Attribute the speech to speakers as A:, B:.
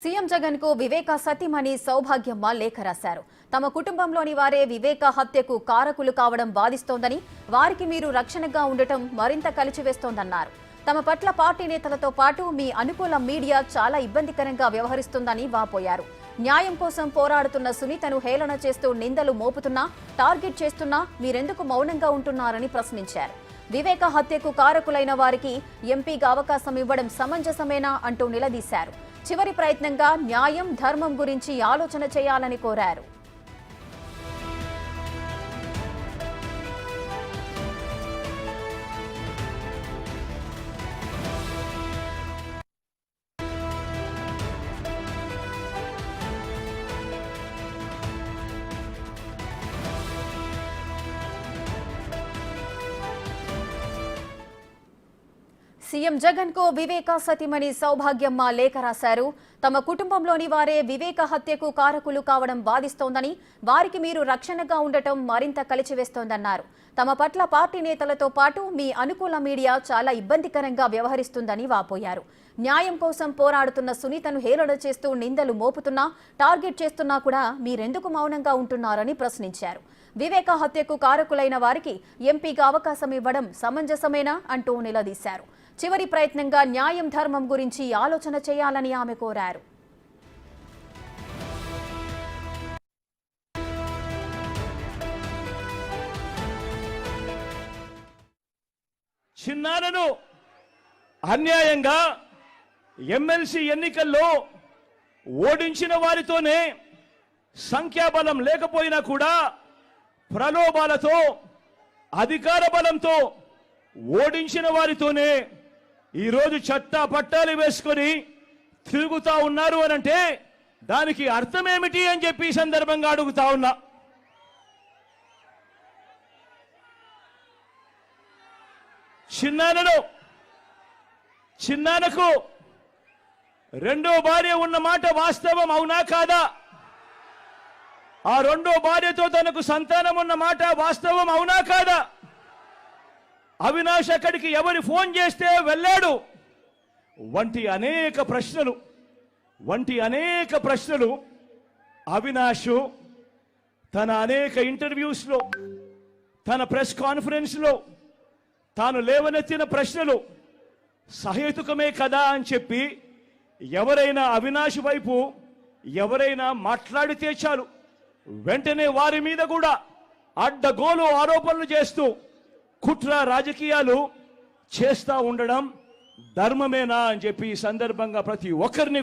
A: CM Jagan కు వివేక సతీమణి సౌభాగ్యమ్మ లేఖ రాశారు. తమ కుటుంబంలోని వారే వివేక హత్యకు కారకులు కావడం బాధిస్తోందని, వారికి మీరు రక్షణగా ఉండటం మరింత కలిచివేస్తోందన్నారు. తమ పట్ల పార్టీ నేతలతో పాటు మీ అనుకూల మీడియా చాలా ఇబ్బందికరంగా వ్యవహరిస్తుందని వాపోయారు. న్యాయం కోసం పోరాడుతున్న సునీతను హేళన చేస్తూ నిందలు మోపుతున్నా, టార్గెట్ చేస్తున్నా మీరెందుకు మౌనంగా ఉంటున్నారని ప్రశ్నించారు. వివేక హత్యకు కారకులైన వారికి ఎంపీగా అవకాశం ఇవ్వడం సమంజసమేనా అంటూ నిలదీశారు. చివరి ప్రయత్నంగా న్యాయం, ధర్మం గురించి ఆలోచన చేయాలని కోరారు. సీఎం జగన్ కు వివేక సతీమణి సౌభాగ్యమ్మ లేఖ రాశారు. తమ కుటుంబంలోని వారే వివేక హత్యకు కారకులు కావడం బాధిస్తోందని, వారికి మీరు రక్షణగా ఉండటం మరింత కలిచివేస్తోందన్నారు. తమ పట్ల పార్టీ నేతలతో పాటు మీ అనుకూల మీడియా చాలా ఇబ్బందికరంగా వ్యవహరిస్తుందని వాపోయారు. న్యాయం కోసం పోరాడుతున్న సునీతను హేళన చేస్తూ నిందలు మోపుతున్నా, టార్గెట్ చేస్తున్నా కూడా మీరెందుకు మౌనంగా ఉంటున్నారని ప్రశ్నించారు. వివేక హత్యకు కారకులైన వారికి ఎంపీగా అవకాశం ఇవ్వడం సమంజసమేనా అంటూ నిలదీశారు. చివరి ప్రయత్నంగా న్యాయం, ధర్మం గురించి ఆలోచన చేయాలని ఆమె కోరారు.
B: చిన్నారను అన్యాయంగా ఎమ్మెల్సీ ఎన్నికల్లో ఓడించిన వారితోనే సంఖ్యాబలం లేకపోయినా కూడా ప్రలోభాలతో, అధికార బలంతో ఓడించిన వారితోనే ఈరోజు చట్టా పట్టాలు వేసుకొని తిరుగుతా ఉన్నారు అనంటే దానికి అర్థమేమిటి అని చెప్పి ఈ సందర్భంగా అడుగుతా ఉన్నా. చిన్నానకు రెండో భార్య ఉన్న మాట వాస్తవం అవునా కాదా? ఆ రెండో భార్యతో తనకు సంతానం ఉన్న మాట వాస్తవం అవునా కాదా? అవినాష్ అక్కడికి ఎవరు ఫోన్ చేస్తే వెళ్ళాడు వంటి అనేక ప్రశ్నలు అవినాష్ తన అనేక ఇంటర్వ్యూస్లో, తన ప్రెస్ కాన్ఫరెన్స్లో తాను లేవనెత్తిన ప్రశ్నలు సహేతుకమే కదా అని చెప్పి ఎవరైనా అవినాష్ వైపు ఎవరైనా మాట్లాడితే చాలు వెంటనే వారి మీద కూడా అడ్డగోలు ఆరోపణలు చేస్తూ కుట్ర రాజకీయాలు చేస్తా ఉండడం ధర్మమేనా అని చెప్పి ఈ సందర్భంగా ప్రతి ఒక్కరిని